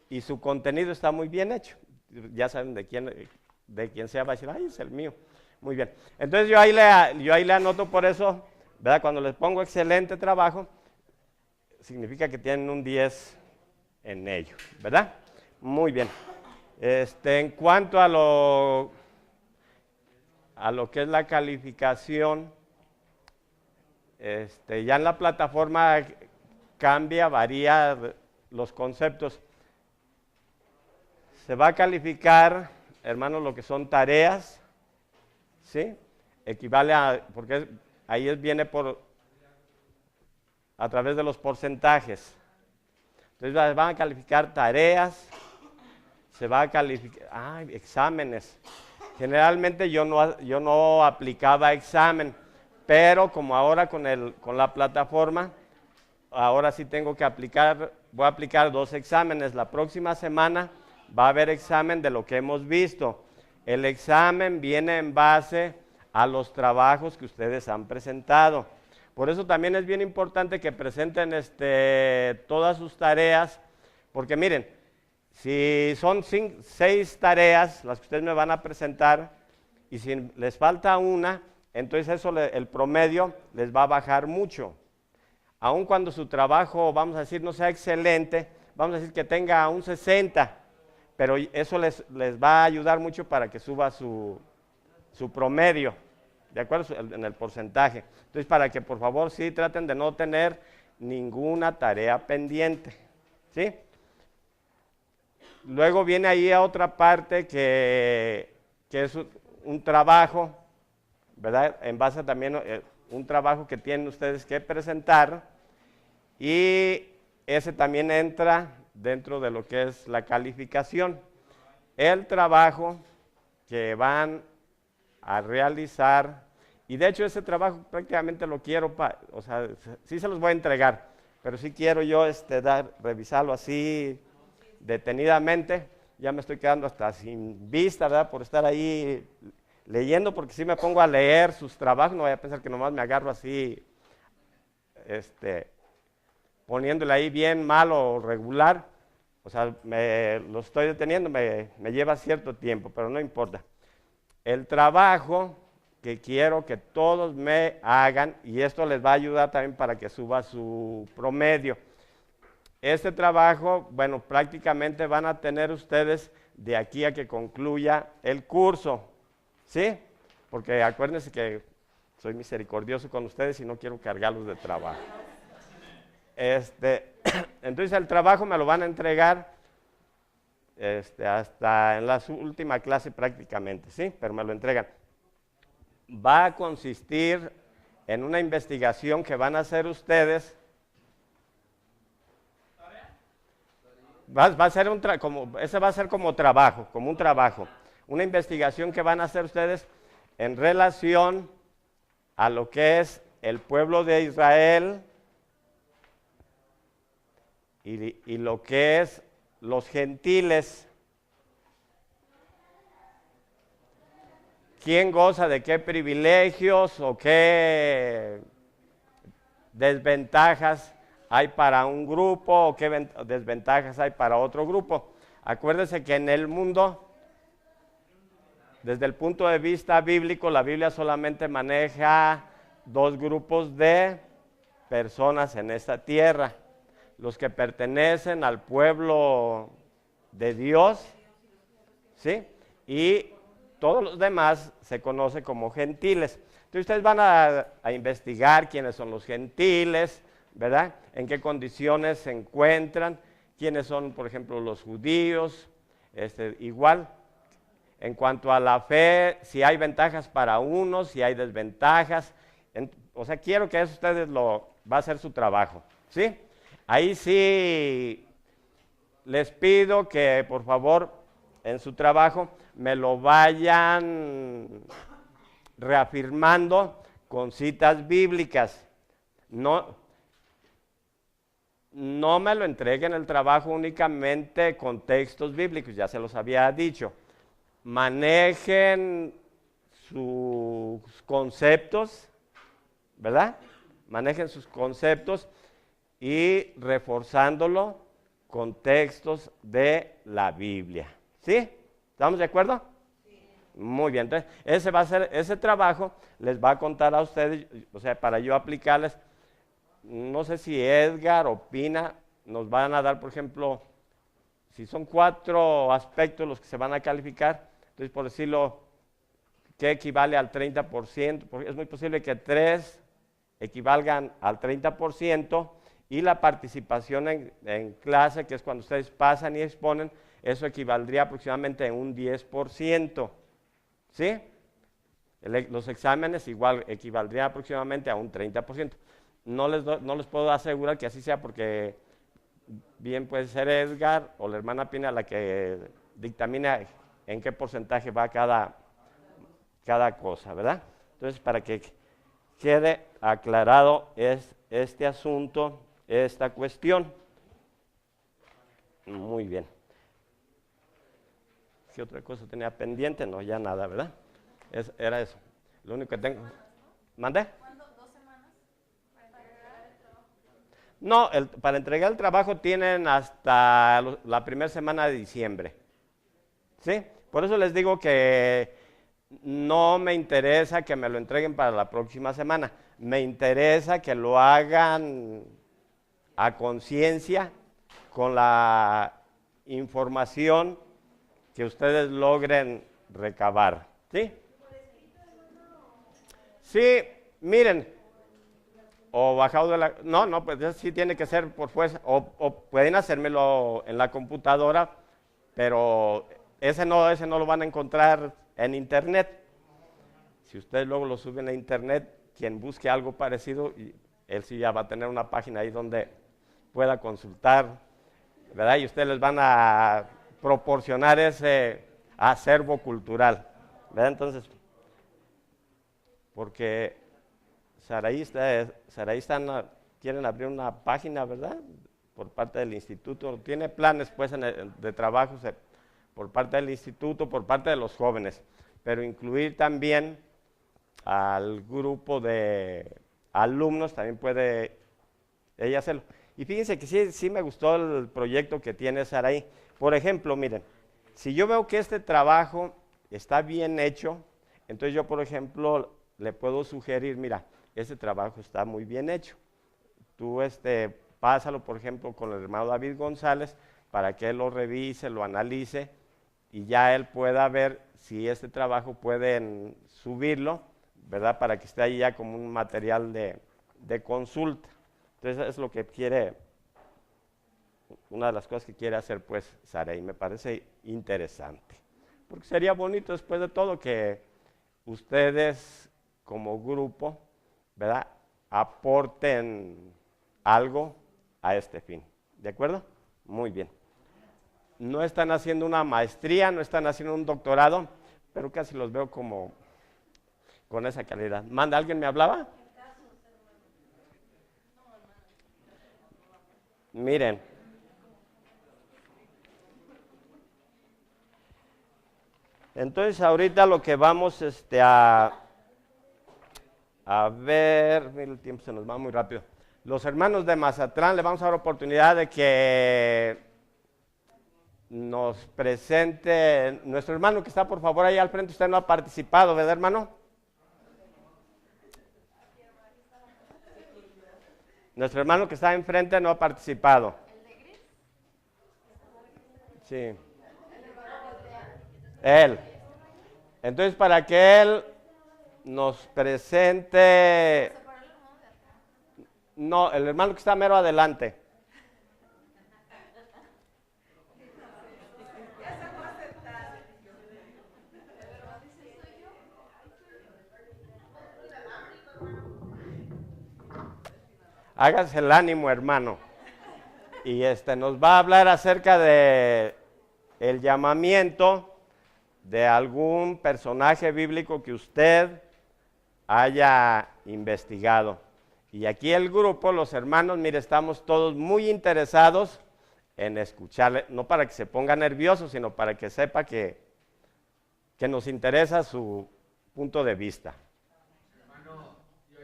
y su contenido está muy bien hecho. Ya saben de quién sea, va a decir, ay, es el mío. Muy bien. Entonces yo ahí le anoto por eso, ¿verdad? Cuando les pongo excelente trabajo, significa que tienen un 10 en ello, ¿verdad? Muy bien. En cuanto a lo que es la calificación, ya en la plataforma cambia, varía los conceptos. Se va a calificar, hermanos, lo que son tareas, ¿sí? Equivale a, porque ahí viene a través de los porcentajes. Entonces van a calificar tareas, se va a calificar, exámenes. Generalmente yo no aplicaba examen, pero como ahora con la plataforma, ahora sí tengo que voy a aplicar 2 exámenes. La próxima semana va a haber examen de lo que hemos visto. El examen viene en base a los trabajos que ustedes han presentado. Por eso también es bien importante que presenten todas sus tareas, porque miren, si son 6 tareas las que ustedes me van a presentar, y si les falta una, entonces el promedio les va a bajar mucho. Aun cuando su trabajo, vamos a decir, no sea excelente, vamos a decir que tenga un 60, pero eso les va a ayudar mucho para que suba su promedio, ¿de acuerdo? En el porcentaje. Entonces, para que por favor sí traten de no tener ninguna tarea pendiente, ¿sí? Luego viene ahí a otra parte que es un trabajo, ¿verdad? En base también un trabajo que tienen ustedes que presentar, y ese también entra dentro de lo que es la calificación. El trabajo que van a realizar, y de hecho ese trabajo prácticamente lo quiero, o sea, sí se los voy a entregar, pero sí quiero yo revisarlo así detenidamente. Ya me estoy quedando hasta sin vista, ¿verdad? Por estar ahí leyendo, porque si me pongo a leer sus trabajos, no voy a pensar que nomás me agarro así, poniéndole ahí bien mal o regular. O sea, lo estoy deteniendo, me lleva cierto tiempo, pero no importa. El trabajo que quiero que todos me hagan, y esto les va a ayudar también para que suba su promedio. Este trabajo, bueno, prácticamente van a tener ustedes de aquí a que concluya el curso, ¿sí? Porque acuérdense que soy misericordioso con ustedes y no quiero cargarlos de trabajo. Entonces el trabajo me lo van a entregar hasta en la última clase prácticamente, ¿sí? Pero me lo entregan. Va a consistir en una investigación que van a hacer ustedes. Ese va a ser como trabajo, como un trabajo. Una investigación que van a hacer ustedes en relación a lo que es el pueblo de Israel y lo que es los gentiles. ¿Quién goza de qué privilegios o qué desventajas hay para un grupo o qué desventajas hay para otro grupo? Acuérdense que en el mundo, desde el punto de vista bíblico, la Biblia solamente maneja 2 grupos de personas en esta tierra: los que pertenecen al pueblo de Dios, ¿sí? Y todos los demás se conocen como gentiles. Entonces ustedes van a investigar quiénes son los gentiles, ¿verdad? En qué condiciones se encuentran, quiénes son, por ejemplo, los judíos, igual. En cuanto a la fe, si hay ventajas para unos, si hay desventajas. O sea, quiero que eso ustedes va a ser su trabajo, ¿sí? Ahí sí les pido que por favor en su trabajo me lo vayan reafirmando con citas bíblicas. No me lo entreguen el trabajo únicamente con textos bíblicos, ya se los había dicho. Manejen sus conceptos, ¿verdad? Manejen sus conceptos y reforzándolo contextos de la Biblia. ¿Sí? ¿Estamos de acuerdo? Muy bien, entonces ese va a ser, ese trabajo les va a contar a ustedes, o sea, para yo aplicarles, no sé si Edgar o Pina nos van a dar, por ejemplo, si son 4 aspectos los que se van a calificar, entonces por decirlo, ¿qué equivale al 30%? Porque es muy posible que 3 equivalgan al 30% y la participación en clase, que es cuando ustedes pasan y exponen, eso equivaldría aproximadamente a un 10%. ¿Sí? Los exámenes igual equivaldrían aproximadamente a un 30%. No les puedo asegurar que así sea porque bien puede ser Edgar o la hermana Pina la que dictamina en qué porcentaje va cada cosa, ¿verdad? Entonces, para que quede aclarado este asunto, esta cuestión. Muy bien. ¿Qué otra cosa tenía pendiente? No, ya nada, ¿verdad? Era eso. Lo único que tengo. ¿Mande? ¿Cuándo? ¿2 semanas? ¿Para entregar el trabajo? No, para entregar el trabajo tienen hasta la primera semana de diciembre. ¿Sí? Por eso les digo que no me interesa que me lo entreguen para la próxima semana. Me interesa que lo hagan a conciencia con la información que ustedes logren recabar. ¿Sí? Sí, miren, o bajado de la... No, pues eso sí tiene que ser por fuerza, o pueden hacérmelo en la computadora, pero ese no lo van a encontrar en internet. Si ustedes luego lo suben a internet, quien busque algo parecido, él sí ya va a tener una página ahí donde pueda consultar, ¿verdad? Y ustedes les van a proporcionar ese acervo cultural, ¿verdad? Entonces, porque Saraí quieren abrir una página, ¿verdad? Por parte del instituto, tiene planes pues de trabajo por parte del instituto, por parte de los jóvenes, pero incluir también al grupo de alumnos también puede ella hacerlo. Y fíjense que sí me gustó el proyecto que tiene Saraí. Por ejemplo, miren, si yo veo que este trabajo está bien hecho, entonces yo, por ejemplo, le puedo sugerir, mira, este trabajo está muy bien hecho. Tú pásalo, por ejemplo, con el hermano David González para que él lo revise, lo analice y ya él pueda ver si este trabajo pueden subirlo, ¿verdad? Para que esté ahí ya como un material de consulta. Entonces es lo que quiere, una de las cosas que quiere hacer pues Saraí, me parece interesante. Porque sería bonito después de todo que ustedes como grupo, ¿verdad? Aporten algo a este fin. ¿De acuerdo? Muy bien. No están haciendo una maestría, no están haciendo un doctorado, pero casi los veo como con esa calidad. ¿Manda alguien me hablaba? Miren. Entonces ahorita lo que vamos a ver, mira, el tiempo se nos va muy rápido. Los hermanos de Mazatlán le vamos a dar oportunidad de que nos presente nuestro hermano que está por favor ahí al frente. Usted no ha participado, ¿verdad, hermano? Nuestro hermano que está enfrente no ha participado. Sí. Él. Entonces, para que él nos presente... No, el hermano que está mero adelante. Hágase el ánimo, hermano. Y nos va a hablar acerca de el llamamiento de algún personaje bíblico que usted haya investigado. Y aquí el grupo, los hermanos, mire, estamos todos muy interesados en escucharle, no para que se ponga nervioso, sino para que sepa que nos interesa su punto de vista. Hermano, yo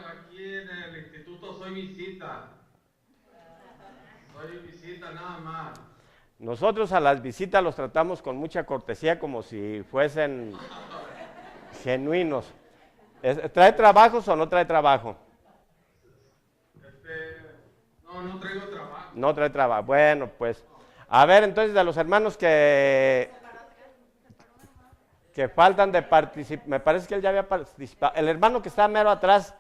aquí en el instituto soy visita. Soy Soy visita nada más. Nosotros a las visitas los tratamos con mucha cortesía como si fuesen genuinos. ¿Trae trabajos o no trae trabajo? No traigo trabajo. No trae trabajo. Bueno, pues, a ver, entonces de los hermanos que faltan de participar, me parece que él ya había participado. El hermano que está mero atrás,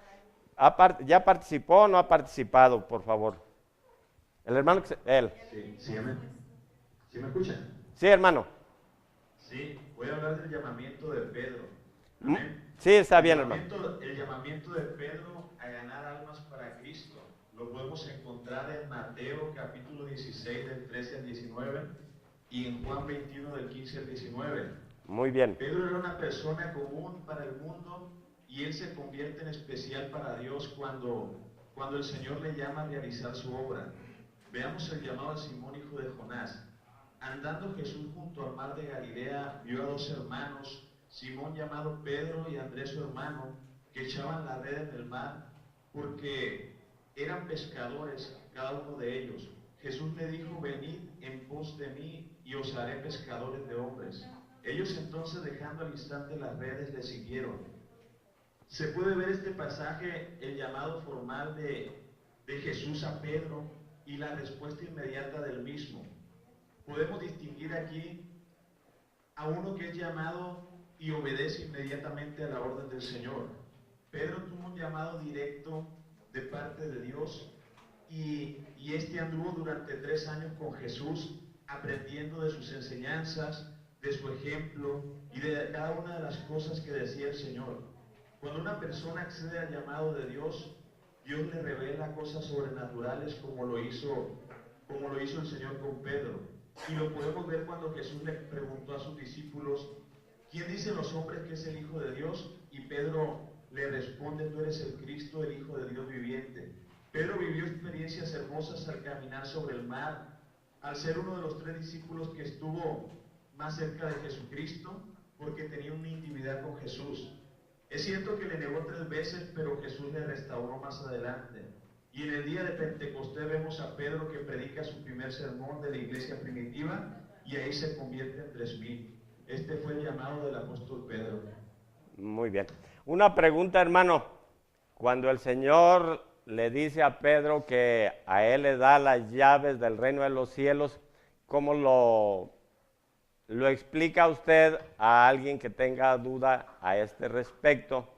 ¿ya participó o no ha participado, por favor? El hermano él. Sí, ¿sí me escuchan? Sí, hermano. Sí, voy a hablar del llamamiento de Pedro. Amén. Sí, está bien, hermano. El llamamiento de Pedro a ganar almas para Cristo lo podemos encontrar en Mateo capítulo 16 del 13 al 19 y en Juan 21 del 15 al 19. Muy bien. Pedro era una persona común para el mundo y él se convierte en especial para Dios cuando el Señor le llama a realizar su obra. Veamos el llamado de Simón, hijo de Jonás. Andando Jesús junto al mar de Galilea, vio a dos hermanos, Simón llamado Pedro y Andrés su hermano, que echaban la red en el mar, porque eran pescadores cada uno de ellos. Jesús le dijo: venid en pos de mí y os haré pescadores de hombres. Ellos entonces, dejando al instante las redes, le siguieron. Se puede ver este pasaje, el llamado formal de Jesús a Pedro y la respuesta inmediata del mismo. Podemos distinguir aquí a uno que es llamado y obedece inmediatamente a la orden del Señor. Pedro tuvo un llamado directo de parte de Dios y este anduvo durante 3 años con Jesús, aprendiendo de sus enseñanzas, de su ejemplo y de cada una de las cosas que decía el Señor. Cuando una persona accede al llamado de Dios, Dios le revela cosas sobrenaturales como lo hizo el Señor con Pedro. Y lo podemos ver cuando Jesús le preguntó a sus discípulos: ¿quién dicen los hombres que es el Hijo de Dios? Y Pedro le responde: tú eres el Cristo, el Hijo de Dios viviente. Pedro vivió experiencias hermosas al caminar sobre el mar, al ser uno de los 3 discípulos que estuvo más cerca de Jesucristo, porque tenía una intimidad con Jesús. Es cierto que le negó 3 veces, pero Jesús le restauró más adelante. Y en el día de Pentecostés vemos a Pedro que predica su primer sermón de la iglesia primitiva y ahí se convierte en 3,000. Este fue el llamado del apóstol Pedro. Muy bien. Una pregunta, hermano. Cuando el Señor le dice a Pedro que a él le da las llaves del reino de los cielos, ¿cómo lo explica usted a alguien que tenga duda a este respecto?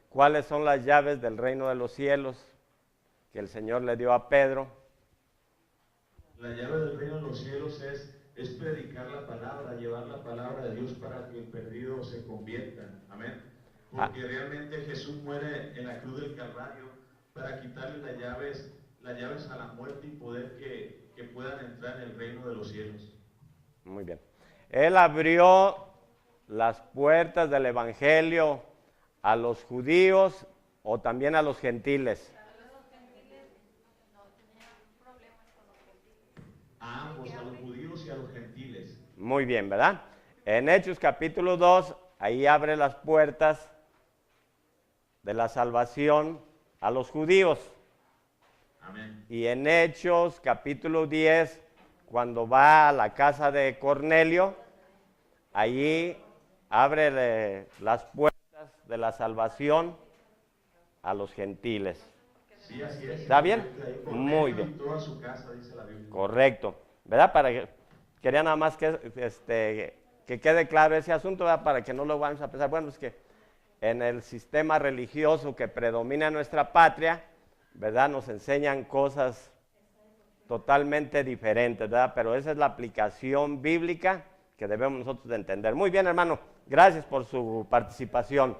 ¿Cuáles son las llaves del reino de los cielos que el Señor le dio a Pedro? La llave del reino de los cielos es predicar la palabra, llevar la palabra de Dios para que el perdido se convierta. Amén. Porque realmente Jesús muere en la cruz del Calvario para quitarle las llaves a la muerte y poder que puedan entrar en el reino de los cielos. Muy bien. Él abrió las puertas del evangelio a los judíos o también a los gentiles. A ambos, a los judíos y a los gentiles. Muy bien, ¿verdad? En Hechos capítulo 2, ahí abre las puertas de la salvación a los judíos. Amén. Y en Hechos capítulo 10, cuando va a la casa de Cornelio, allí abre las puertas de la salvación a los gentiles. Sí, así es. ¿Está bien? Muy bien. Y toda su casa, dice la Biblia. Correcto, ¿verdad? Quería nada más que quede claro ese asunto, ¿verdad? Para que no lo vamos a pensar. Bueno, es que en el sistema religioso que predomina en nuestra patria, ¿verdad? Nos enseñan cosas totalmente diferentes, ¿verdad? Pero esa es la aplicación bíblica que debemos nosotros de entender. Muy bien, hermano, gracias por su participación.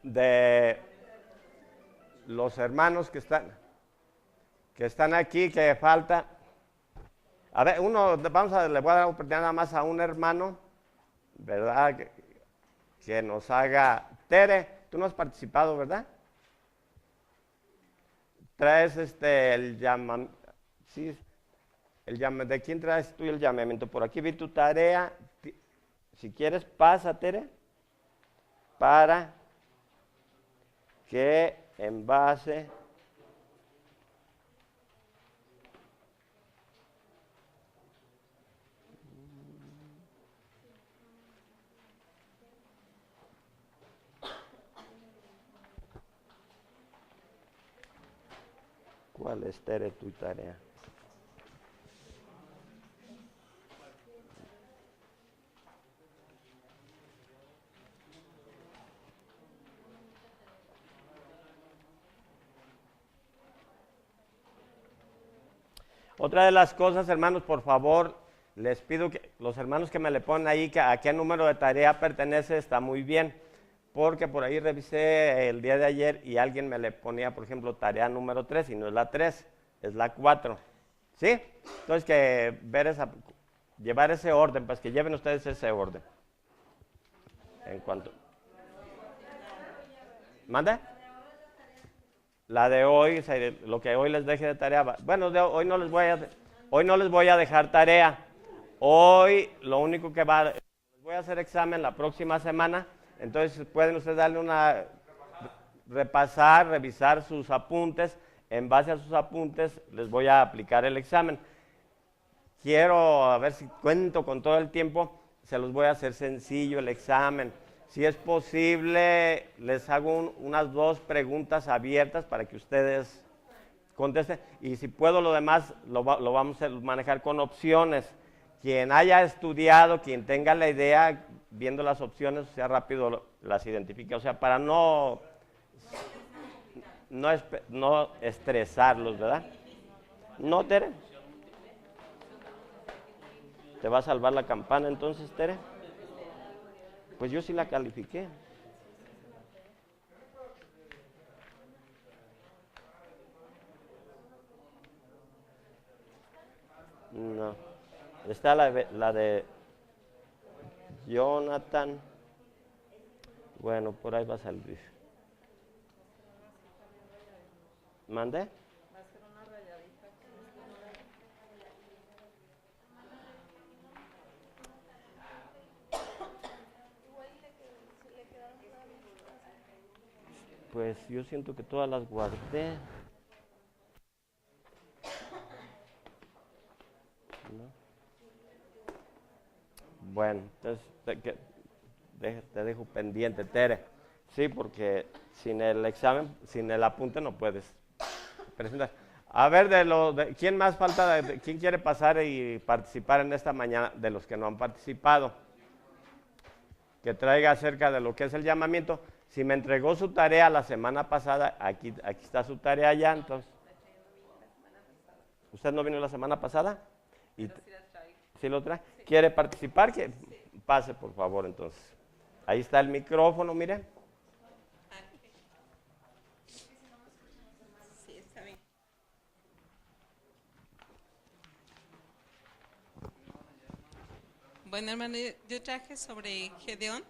De los hermanos que están aquí, que falta. A ver, le voy a dar oportunidad nada más a un hermano, ¿verdad? Que nos haga. Tere, tú no has participado, ¿verdad? Traes el llamamiento. Sí, ¿de quién traes tú el llamamiento? Por aquí vi tu tarea. Si quieres, pasa, Tere, para que en base ¿Cuál es, Tere, tu tarea? Otra de las cosas, hermanos, por favor, les pido que los hermanos que me le ponen ahí que a qué número de tarea pertenece, está muy bien, porque por ahí revisé el día de ayer y alguien me le ponía, por ejemplo, tarea número 3 y no es la 3, es la 4, ¿sí? Entonces que llevar ese orden, pues que lleven ustedes ese orden. En cuanto... ¿Manda? La de hoy, lo que hoy les deje de tarea, bueno, hoy no les voy a dejar tarea. Hoy lo único que les voy a hacer examen la próxima semana, entonces pueden ustedes darle revisar sus apuntes, en base a sus apuntes les voy a aplicar el examen. Quiero, a ver si cuento con todo el tiempo, se los voy a hacer sencillo el examen. Si es posible, les hago unas 2 preguntas abiertas para que ustedes contesten. Y si puedo, lo demás lo vamos a manejar con opciones. Quien haya estudiado, quien tenga la idea, viendo las opciones, sea rápido las identifique. O sea, para no estresarlos, ¿verdad? ¿No, Tere? ¿Te va a salvar la campana entonces, Tere? Pues yo sí la califiqué. No. Está la de Jonathan. Bueno, por ahí va a salir. ¿Mande? Pues yo siento que todas las guardé. ¿No? Bueno, entonces te dejo pendiente, Tere. Sí, porque sin el examen, sin el apunte no puedes presentar. A ver, ¿quién más falta? ¿Quién quiere pasar y participar en esta mañana de los que no han participado? Que traiga acerca de lo que es el llamamiento. Si me entregó su tarea la semana pasada, aquí está su tarea ya, entonces. ¿Usted no vino la semana pasada? ¿Sí lo trae? ¿Quiere participar? Que pase, por favor, entonces. Ahí está el micrófono, mire. Sí, está bien. Bueno, hermano, yo traje sobre Gedeón.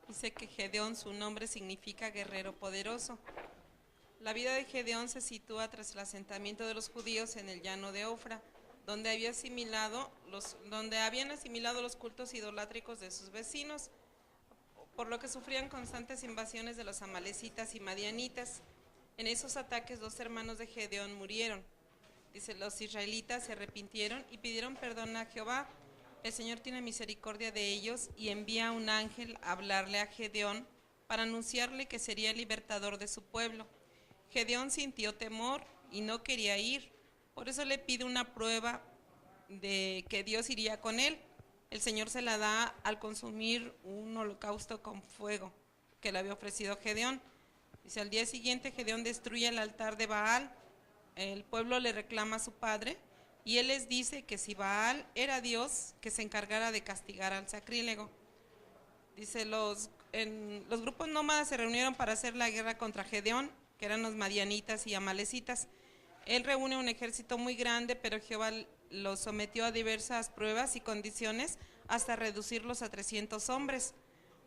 Dice que Gedeón, su nombre significa guerrero poderoso. La vida de Gedeón se sitúa tras el asentamiento de los judíos en el llano de Ofra, donde habían asimilado los cultos idolátricos de sus vecinos, por lo que sufrían constantes invasiones de los amalecitas y madianitas. En esos ataques 2 hermanos de Gedeón murieron. Dice, los israelitas se arrepintieron y pidieron perdón a Jehová. El Señor tiene misericordia de ellos y envía un ángel a hablarle a Gedeón para anunciarle que sería el libertador de su pueblo. Gedeón sintió temor y no quería ir, por eso le pide una prueba de que Dios iría con él. El Señor se la da al consumir un holocausto con fuego que le había ofrecido Gedeón. Dice, al día siguiente Gedeón destruye el altar de Baal. El pueblo le reclama a su padre y él les dice que si Baal era Dios, que se encargara de castigar al sacrílego. Dice, los grupos nómadas se reunieron para hacer la guerra contra Gedeón, que eran los madianitas y amalecitas. Él reúne un ejército muy grande, pero Jehová los sometió a diversas pruebas y condiciones hasta reducirlos a 300 hombres.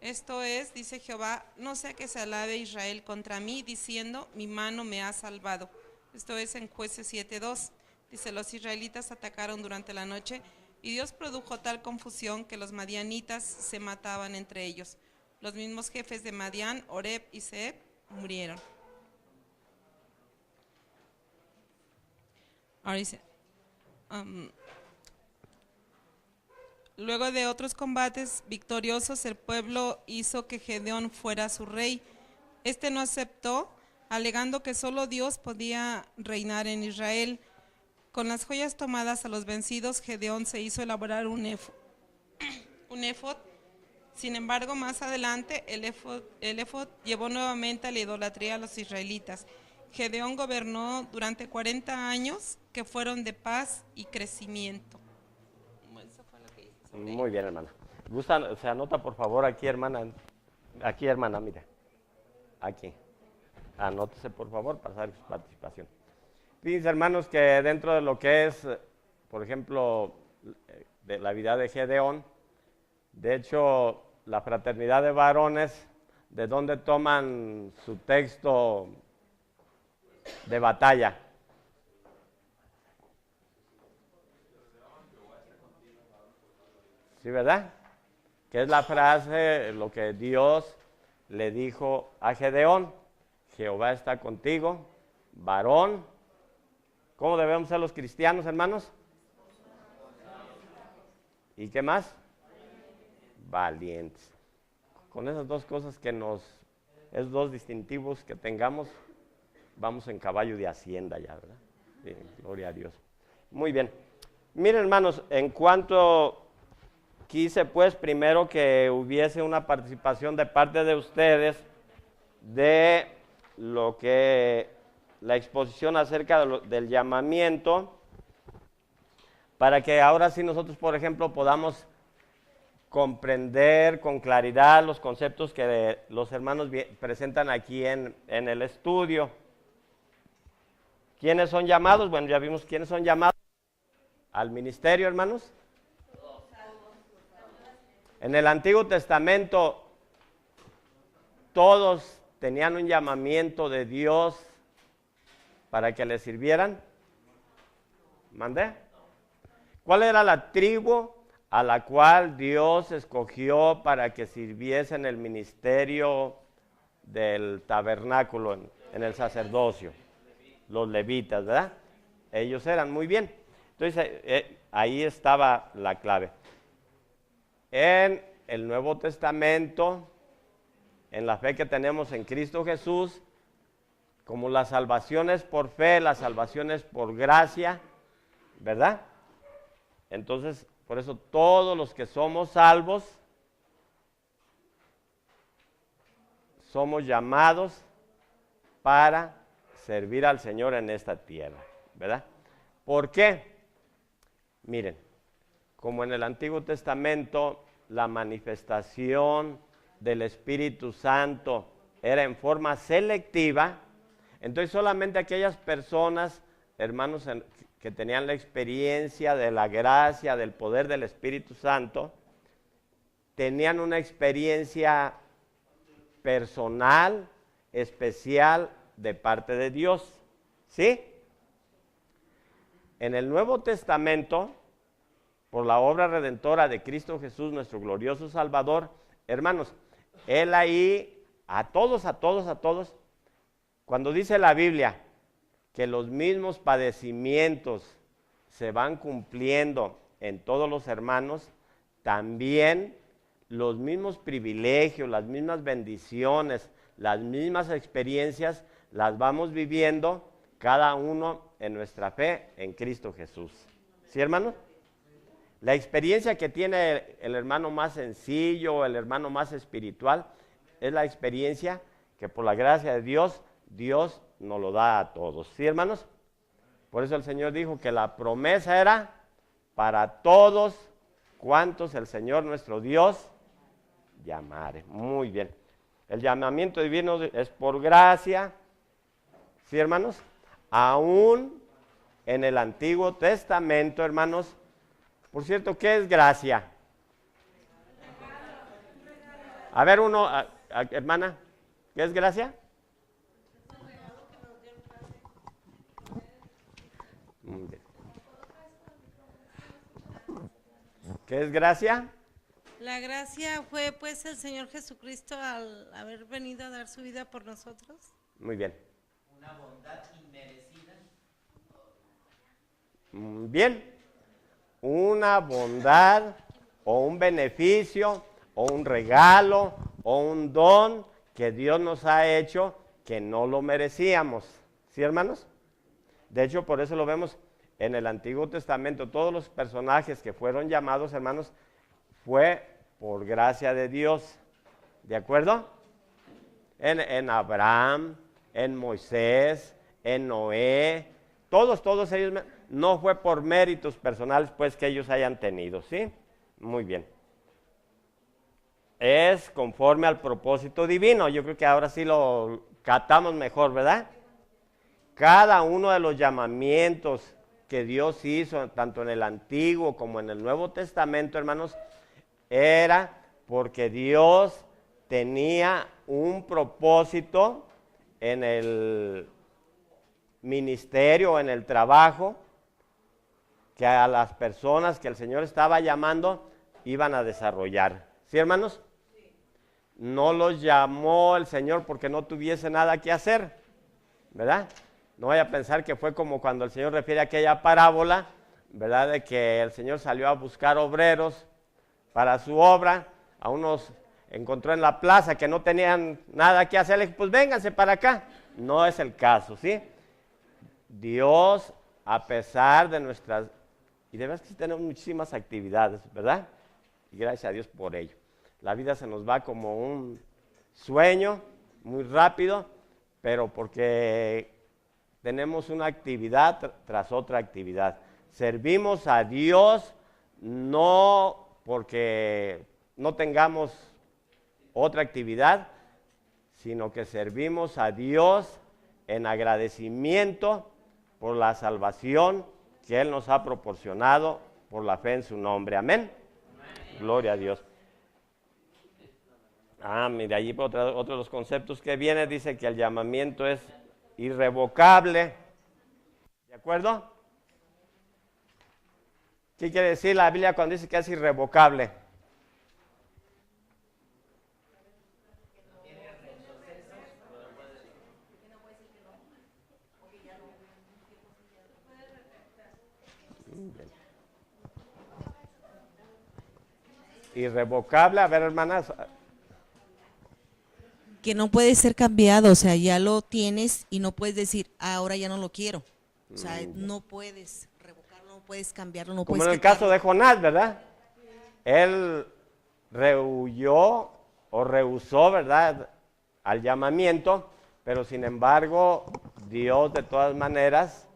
Esto es, dice Jehová, no sea que se alabe Israel contra mí, diciendo, mi mano me ha salvado. Esto es en Jueces 7:2. Dice, los israelitas atacaron durante la noche y Dios produjo tal confusión que los madianitas se mataban entre ellos. Los mismos jefes de Madián, Oreb y Zeeb, murieron. Ahora dice, luego de otros combates victoriosos, el pueblo hizo que Gedeón fuera su rey. Este no aceptó, alegando que solo Dios podía reinar en Israel. Con las joyas tomadas a los vencidos, Gedeón se hizo elaborar un éfod. Sin embargo, más adelante, el éfod llevó nuevamente a la idolatría a los israelitas. Gedeón gobernó durante 40 años que fueron de paz y crecimiento. Eso fue lo que hice sobre Muy bien, hermana. Se anota, por favor, aquí, hermana. Aquí, hermana, mira. Aquí. Anótese, por favor, para saber su participación. Fíjense, hermanos, que dentro de lo que es, por ejemplo, de la vida de Gedeón, de hecho, la fraternidad de varones, ¿de dónde toman su texto de batalla? ¿Sí, verdad? Que es la frase, lo que Dios le dijo a Gedeón: Jehová está contigo, varón. ¿Cómo debemos ser los cristianos, hermanos? ¿Y qué más? Valientes. Con esas dos cosas esos dos distintivos que tengamos, vamos en caballo de hacienda ya, ¿verdad? Sí, gloria a Dios. Muy bien. Miren, hermanos, en cuanto quise, pues, primero que hubiese una participación de parte de ustedes de lo que la exposición acerca del llamamiento, para que ahora sí nosotros, por ejemplo, podamos comprender con claridad los conceptos que los hermanos presentan aquí en el estudio. ¿Quiénes son llamados? Bueno, ya vimos quiénes son llamados al ministerio, hermanos. En el Antiguo Testamento todos tenían un llamamiento de Dios para que les sirvieran. ¿Mandé? ¿Cuál era la tribu a la cual Dios escogió para que sirviese en el ministerio del tabernáculo, en el sacerdocio? Los levitas, ¿verdad? Ellos eran, muy bien. Entonces, ahí estaba la clave. En el Nuevo Testamento, en la fe que tenemos en Cristo Jesús, como la salvación es por fe, la salvación es por gracia, ¿verdad? Entonces, por eso todos los que somos salvos, somos llamados para servir al Señor en esta tierra, ¿verdad? ¿Por qué? Miren, como en el Antiguo Testamento la manifestación del Espíritu Santo era en forma selectiva, entonces solamente aquellas personas, hermanos, que tenían la experiencia de la gracia, del poder del Espíritu Santo, tenían una experiencia personal, especial, de parte de Dios, ¿sí? En el Nuevo Testamento, por la obra redentora de Cristo Jesús, nuestro glorioso Salvador, hermanos, Él ahí, a todos, cuando dice la Biblia que los mismos padecimientos se van cumpliendo en todos los hermanos, también los mismos privilegios, las mismas bendiciones, las mismas experiencias, las vamos viviendo cada uno en nuestra fe en Cristo Jesús. ¿Sí, hermano? La experiencia que tiene el hermano más sencillo, el hermano más espiritual, es la experiencia que por la gracia de Dios, Dios nos lo da a todos. ¿Sí, hermanos? Por eso el Señor dijo que la promesa era para todos cuantos el Señor nuestro Dios llamare. Muy bien. El llamamiento divino es por gracia. ¿Sí, hermanos? Aún en el Antiguo Testamento, hermanos. Por cierto, ¿qué es gracia? A ver, hermana, ¿qué es gracia? Muy bien. ¿Qué es gracia? La gracia fue pues el Señor Jesucristo al haber venido a dar su vida por nosotros. Muy bien. Una bondad inmerecida. Bien. Una bondad o un beneficio o un regalo o un don que Dios nos ha hecho que no lo merecíamos. ¿Sí, hermanos? De hecho, por eso lo vemos en el Antiguo Testamento. Todos los personajes que fueron llamados, hermanos, fue por gracia de Dios. ¿De acuerdo? En Abraham, en Moisés, en Noé, todos ellos, no fue por méritos personales pues que ellos hayan tenido, ¿sí? Muy bien. Es conforme al propósito divino. Yo creo que ahora sí lo catamos mejor, ¿verdad? Cada uno de los llamamientos que Dios hizo, tanto en el Antiguo como en el Nuevo Testamento, hermanos, era porque Dios tenía un propósito en el ministerio, en el trabajo, que a las personas que el Señor estaba llamando iban a desarrollar. ¿Sí, hermanos? Sí. No los llamó el Señor porque no tuviese nada que hacer, ¿verdad? No vaya a pensar que fue como cuando el Señor refiere a aquella parábola, ¿verdad? De que el Señor salió a buscar obreros para su obra, a unos encontró en la plaza que no tenían nada que hacer, le dijo, pues vénganse para acá. No es el caso, ¿sí? Dios, a pesar de nuestras, y de verdad que tenemos muchísimas actividades, ¿verdad? Y gracias a Dios por ello. La vida se nos va como un sueño, muy rápido, pero porque tenemos una actividad tras otra actividad. Servimos a Dios no porque no tengamos otra actividad, sino que servimos a Dios en agradecimiento por la salvación que Él nos ha proporcionado por la fe en su nombre. Amén. Amén. Gloria a Dios. Mira, allí otro de los conceptos que viene dice que el llamamiento es irrevocable. ¿De acuerdo? ¿Qué quiere decir la Biblia cuando dice que es irrevocable? Irrevocable, a ver, hermanas. Que no puede ser cambiado, o sea, ya lo tienes y no puedes decir, ahora ya no lo quiero. O sea, no puedes revocarlo, no puedes cambiarlo, no como puedes en el caso de Jonás, ¿verdad? Él rehuyó o rehusó, ¿verdad?, al llamamiento, pero sin embargo, Dios de todas maneras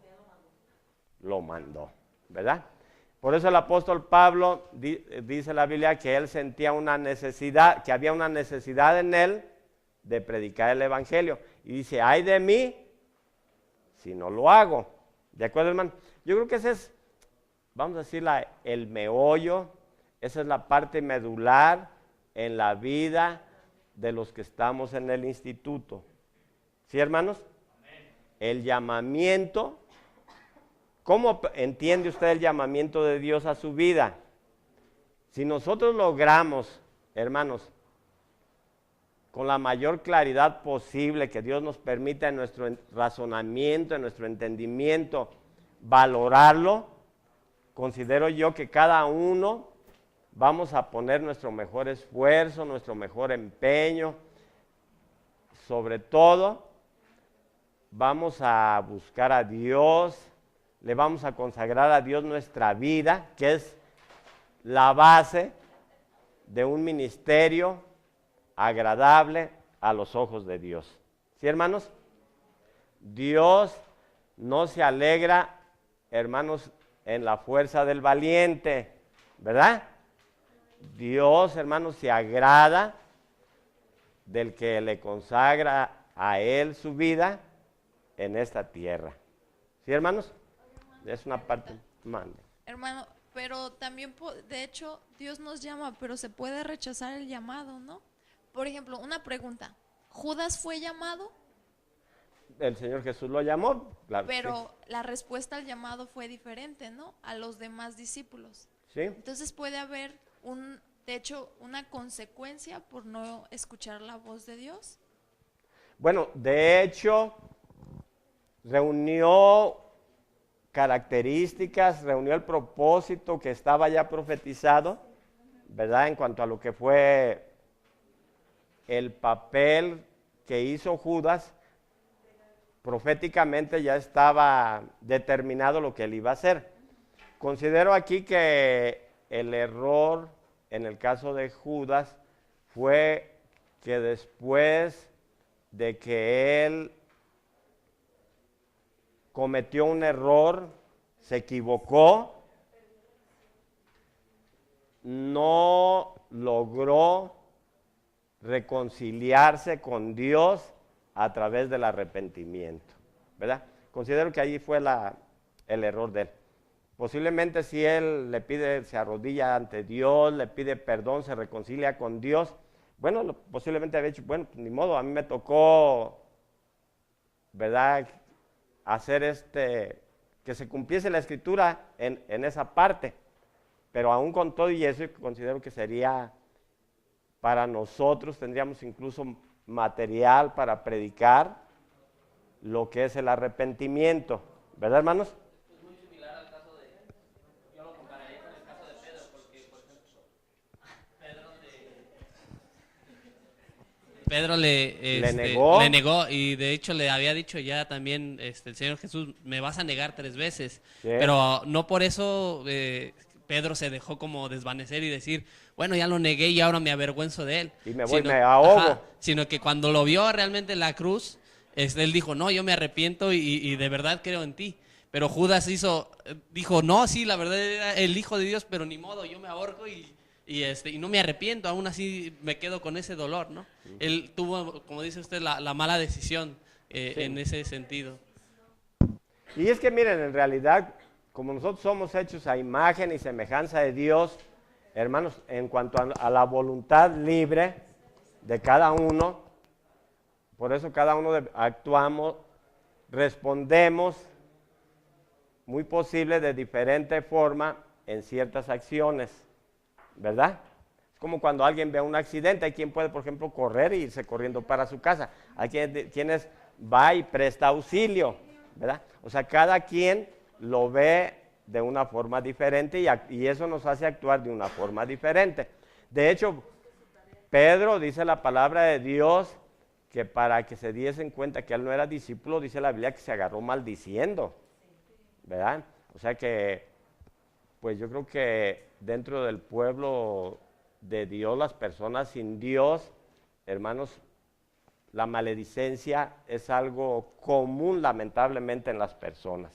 lo mandó, ¿verdad? Por eso el apóstol Pablo dice la Biblia que él sentía una necesidad, que había una necesidad en él de predicar el evangelio. Y dice, ay de mí si no lo hago. ¿De acuerdo, hermano? Yo creo que ese es, vamos a decir, el meollo, esa es la parte medular en la vida de los que estamos en el instituto. ¿Sí, hermanos? Amén. El llamamiento. ¿Cómo entiende usted el llamamiento de Dios a su vida? Si nosotros logramos, hermanos, con la mayor claridad posible que Dios nos permita en nuestro razonamiento, en nuestro entendimiento, valorarlo, considero yo que cada uno vamos a poner nuestro mejor esfuerzo, nuestro mejor empeño, sobre todo vamos a buscar a Dios, le vamos a consagrar a Dios nuestra vida, que es la base de un ministerio agradable a los ojos de Dios. ¿Sí, hermanos? Dios no se alegra, hermanos, en la fuerza del valiente, ¿verdad? Dios, hermanos, se agrada del que le consagra a Él su vida en esta tierra. ¿Sí, hermanos? Es una parte, mande. Hermano, pero también, de hecho, Dios nos llama, pero se puede rechazar el llamado, ¿no? Por ejemplo, una pregunta, ¿Judas fue llamado? El Señor Jesús lo llamó, claro. Pero sí, la respuesta al llamado fue diferente, ¿no? A los demás discípulos. Sí. Entonces puede haber, de hecho, una consecuencia por no escuchar la voz de Dios. Bueno, de hecho, reunió características, reunió el propósito que estaba ya profetizado, ¿verdad? En cuanto a lo que fue el papel que hizo Judas, proféticamente ya estaba determinado lo que él iba a hacer. Considero aquí que el error en el caso de Judas fue que después de que él cometió un error, se equivocó, no logró reconciliarse con Dios a través del arrepentimiento, ¿verdad? Considero que allí fue el error de él. Posiblemente si él le pide, se arrodilla ante Dios, le pide perdón, se reconcilia con Dios, bueno, posiblemente había dicho, bueno, pues ni modo, a mí me tocó, ¿verdad?, hacer que se cumpliese la escritura en esa parte, pero aún con todo y eso, considero que sería para nosotros, tendríamos incluso material para predicar lo que es el arrepentimiento, ¿verdad, hermanos? Es muy similar al caso de, yo lo compararía con el caso de Pedro, porque por ejemplo, Pedro le negó y de hecho le había dicho ya también el Señor Jesús, me vas a negar 3 veces, Sí. pero no por eso Pedro se dejó como desvanecer y decir, bueno, ya lo negué y ahora me avergüenzo de él. Y me voy, me ahogo. Sino que cuando lo vio realmente en la cruz, él dijo, no, yo me arrepiento y de verdad creo en ti. Pero Judas dijo, no, sí, la verdad era el Hijo de Dios, pero ni modo, yo me ahorco y no me arrepiento, aún así me quedo con ese dolor, ¿no? Él tuvo, como dice usted, la mala decisión Sí. en ese sentido. Y es que miren, en realidad, como nosotros somos hechos a imagen y semejanza de Dios, hermanos, en cuanto a la voluntad libre de cada uno, por eso cada uno actuamos, respondemos, muy posible de diferente forma en ciertas acciones, ¿verdad? Es como cuando alguien ve un accidente, hay quien puede, por ejemplo, correr e irse corriendo para su casa, hay quienes va y presta auxilio, ¿verdad? O sea, cada quien lo ve de una forma diferente y eso nos hace actuar de una forma diferente. De hecho, Pedro dice la palabra de Dios que para que se diesen cuenta que él no era discípulo, dice la Biblia que se agarró maldiciendo, ¿verdad? O sea que, pues yo creo que dentro del pueblo de Dios, las personas sin Dios, hermanos, la maledicencia es algo común lamentablemente en las personas.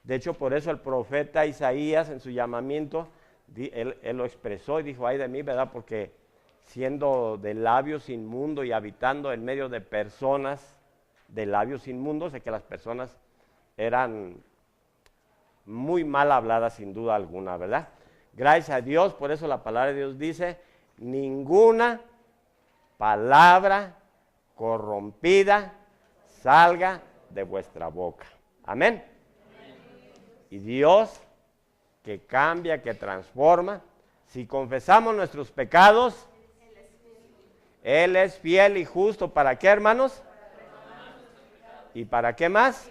De hecho, por eso el profeta Isaías en su llamamiento, él lo expresó y dijo, ay de mí, ¿verdad? Porque siendo de labios inmundos y habitando en medio de personas de labios inmundos, sé que las personas eran muy mal habladas sin duda alguna, ¿verdad? Gracias a Dios, por eso la palabra de Dios dice, ninguna palabra corrompida salga de vuestra boca. Amén. Y Dios, que cambia, que transforma, si confesamos nuestros pecados, Él es fiel y justo. ¿Para qué, hermanos? ¿Y para qué más?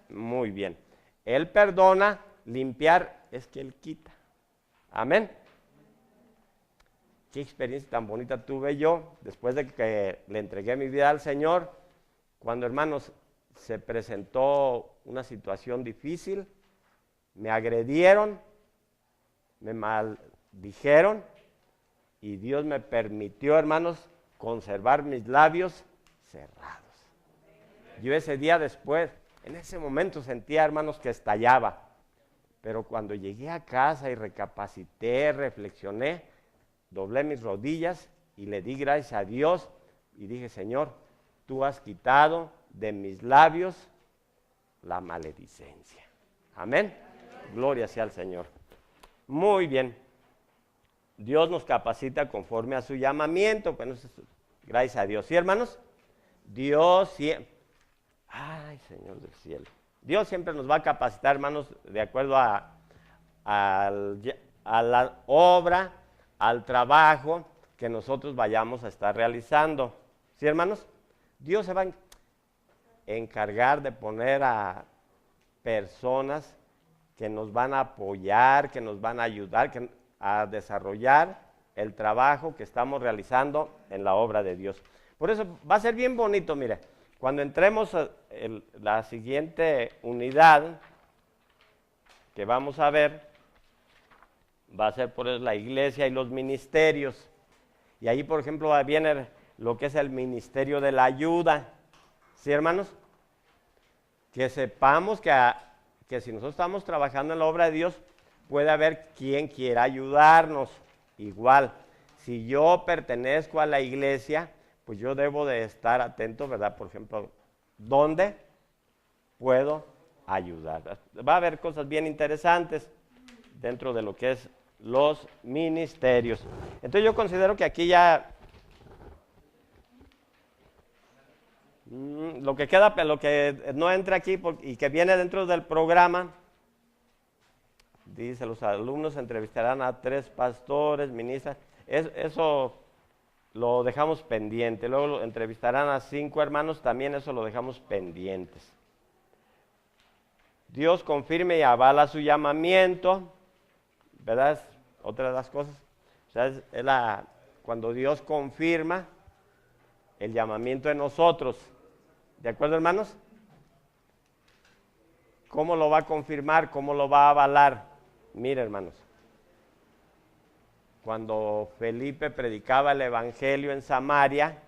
Muy bien. Él perdona, limpiar, es que Él quita. Amén. Qué experiencia tan bonita tuve yo después de que le entregué mi vida al Señor, cuando, hermanos, se presentó una situación difícil, me agredieron, me maldijeron y Dios me permitió, hermanos, conservar mis labios cerrados. Yo ese día después, en ese momento sentía, hermanos, que estallaba, pero cuando llegué a casa y recapacité, reflexioné, doblé mis rodillas y le di gracias a Dios y dije, Señor, tú has quitado de mis labios la maledicencia. Amén. Gloria sea al Señor. Muy bien. Dios nos capacita conforme a su llamamiento. Bueno, gracias a Dios. ¿Sí, hermanos? Dios siempre. Ay, Señor del cielo. Dios siempre nos va a capacitar, hermanos, de acuerdo a la obra, al trabajo que nosotros vayamos a estar realizando. ¿Sí, hermanos? Dios se va a encargar de poner a personas que nos van a apoyar, que nos van a ayudar a desarrollar el trabajo que estamos realizando en la obra de Dios. Por eso va a ser bien bonito, mire, Cuando entremos a la siguiente unidad que vamos a ver, va a ser por la iglesia y los ministerios. Y ahí, por ejemplo, viene lo que es el ministerio de la ayuda. ¿Sí, hermanos? Que sepamos que si nosotros estamos trabajando en la obra de Dios, puede haber quien quiera ayudarnos. Igual, si yo pertenezco a la iglesia, pues yo debo de estar atento, ¿verdad? Por ejemplo, ¿dónde puedo ayudar? Va a haber cosas bien interesantes dentro de lo que es los ministerios. Entonces yo considero que aquí ya lo que queda, lo que no entra aquí y que viene dentro del programa, dice, los alumnos entrevistarán a 3 pastores, ministras, eso lo dejamos pendiente. Luego entrevistarán a 5 hermanos, también eso lo dejamos pendientes. Dios confirme y avala su llamamiento, ¿verdad? Es otra de las cosas. O sea, cuando Dios confirma el llamamiento de nosotros. ¿De acuerdo, hermanos? ¿Cómo lo va a confirmar? ¿Cómo lo va a avalar? Mire, hermanos, cuando Felipe predicaba el evangelio en Samaria,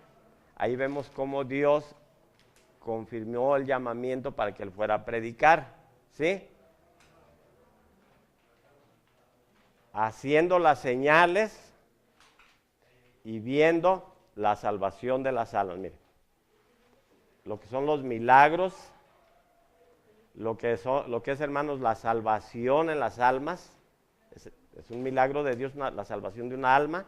ahí vemos cómo Dios confirmó el llamamiento para que él fuera a predicar, ¿sí? Haciendo las señales y viendo la salvación de las almas. Mire, lo que son los milagros, lo que es, hermanos, la salvación en las almas, es un milagro de Dios, la salvación de una alma,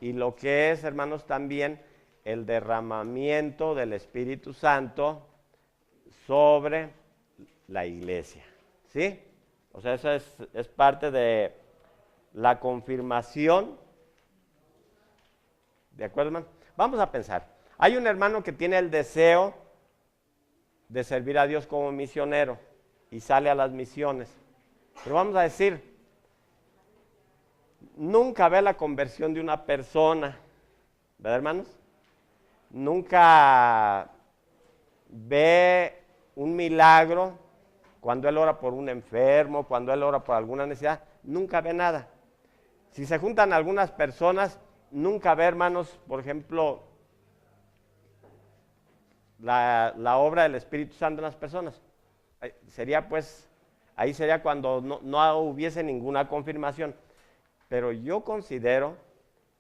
y lo que es, hermanos, también el derramamiento del Espíritu Santo sobre la iglesia, ¿sí? O sea, eso es parte de la confirmación. ¿De acuerdo, hermano? Vamos a pensar. Hay un hermano que tiene el deseo de servir a Dios como misionero y sale a las misiones. Pero vamos a decir, nunca ve la conversión de una persona, ¿verdad, hermanos? Nunca ve un milagro cuando él ora por un enfermo, cuando él ora por alguna necesidad, nunca ve nada. Si se juntan algunas personas, nunca ve, hermanos, por ejemplo, la obra del Espíritu Santo en las personas. Ahí sería cuando no hubiese ninguna confirmación. Pero yo considero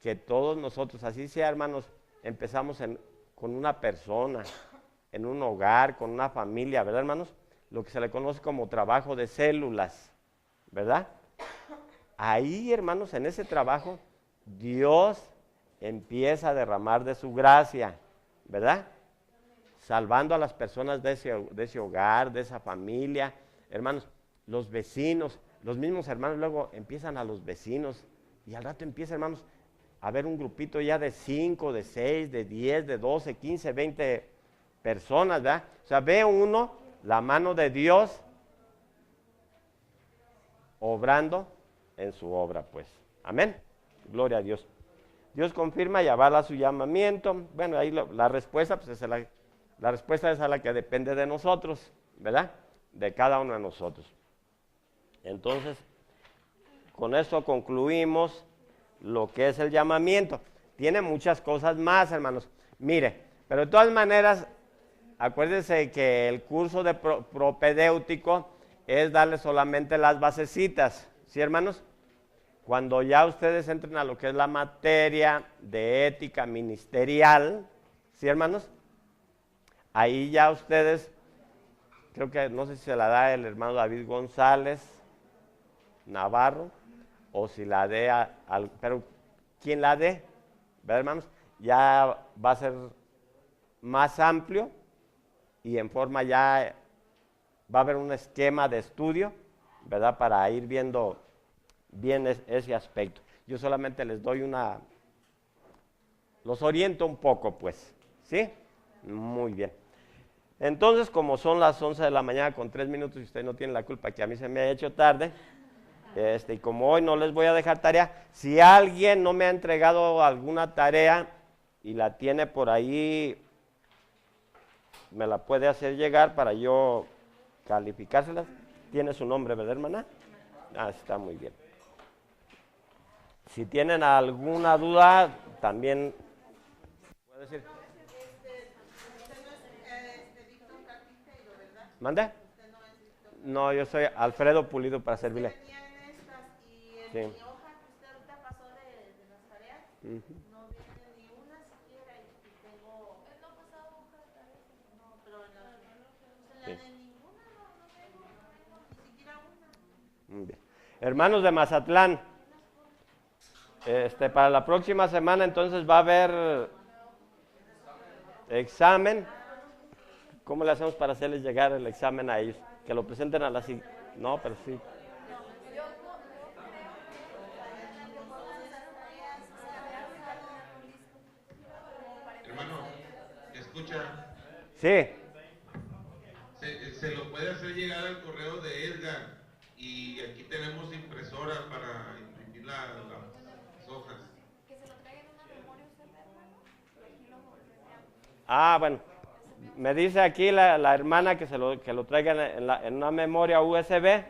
que todos nosotros, así sea, hermanos, empezamos con una persona, en un hogar, con una familia, ¿verdad, hermanos? Lo que se le conoce como trabajo de células, ¿verdad? Ahí, hermanos, en ese trabajo, Dios empieza a derramar de su gracia, ¿verdad? Salvando a las personas de ese hogar, de esa familia. Hermanos, los vecinos, los mismos hermanos luego empiezan a los vecinos y al rato empieza, hermanos, a haber un grupito ya de 5, de 6, de 10, de 12, 15, 20 personas, ¿verdad? O sea, ve uno la mano de Dios obrando en su obra, pues. Amén. Gloria a Dios. Dios confirma y avala su llamamiento. Bueno, ahí la respuesta, pues la respuesta es a la que depende de nosotros, ¿verdad? De cada uno de nosotros. Entonces, con esto concluimos lo que es el llamamiento. Tiene muchas cosas más, hermanos. Mire, pero de todas maneras, acuérdense que el curso de propedéutico es darle solamente las basecitas, ¿sí, hermanos? Cuando ya ustedes entren a lo que es la materia de ética ministerial, ¿sí, hermanos? Ahí ya ustedes, creo que no sé si se la da el hermano David González Navarro, o si la dé pero quien la dé, ¿verdad, hermanos? Ya va a ser más amplio y en forma ya va a haber un esquema de estudio, ¿verdad? Para ir viendo bien ese aspecto. Yo solamente les doy los oriento un poco, pues, ¿sí? Muy bien. Entonces, como son las 11 de la mañana con 3 minutos y usted no tiene la culpa que a mí se me ha hecho tarde, y como hoy no les voy a dejar tarea, si alguien no me ha entregado alguna tarea y la tiene por ahí me la puede hacer llegar para yo calificárselas. Tiene su nombre, ¿verdad, hermana? Ah, está muy bien. Si tienen alguna duda, también puede decir. ¿Mande? No, yo soy Alfredo Pulido para servirle. Sí. Muy bien. Hermanos de Mazatlán, para la próxima semana entonces va a haber examen. ¿Cómo le hacemos para hacerles llegar el examen a ellos? Que lo presenten a la... No, pero sí. Hermano, ¿escucha? Sí. Se lo puede hacer llegar al correo de Edgar y aquí tenemos impresora para imprimir las hojas. Que se lo traigan una memoria usted, hermano, y aquí lo volvemos. Ah, bueno. Me dice aquí la hermana que lo traigan en una memoria USB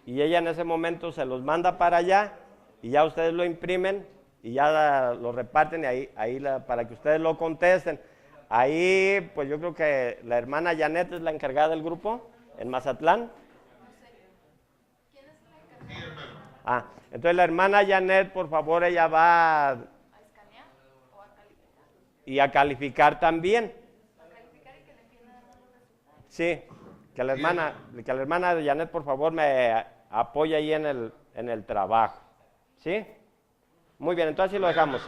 y ella en ese momento se los manda para allá y ya ustedes lo imprimen y ya lo reparten y ahí para que ustedes lo contesten. Ahí, pues yo creo que la hermana Janet es la encargada del grupo en Mazatlán. ¿Quién es la encargada? Sí, hermano. Ah, entonces la hermana Janet, por favor, ella va ¿A escanear o a calificar? y a calificar también. A calificar y que le empiecen a dar los resultados. Sí, que la hermana Janet, por favor, me apoye ahí en el trabajo. ¿Sí? Muy bien, entonces así lo dejamos.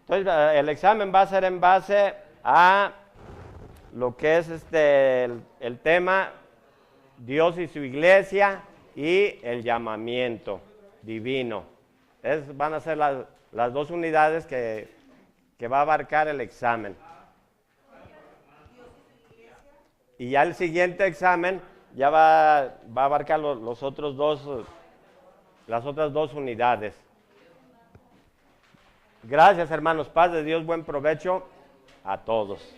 Entonces el examen va a ser en base a lo que es el tema Dios y su iglesia y el llamamiento divino. Van a ser las dos unidades que va a abarcar el examen. Y ya el siguiente examen ya va a abarcar las otras dos unidades. Gracias, hermanos. Paz de Dios, buen provecho a todos.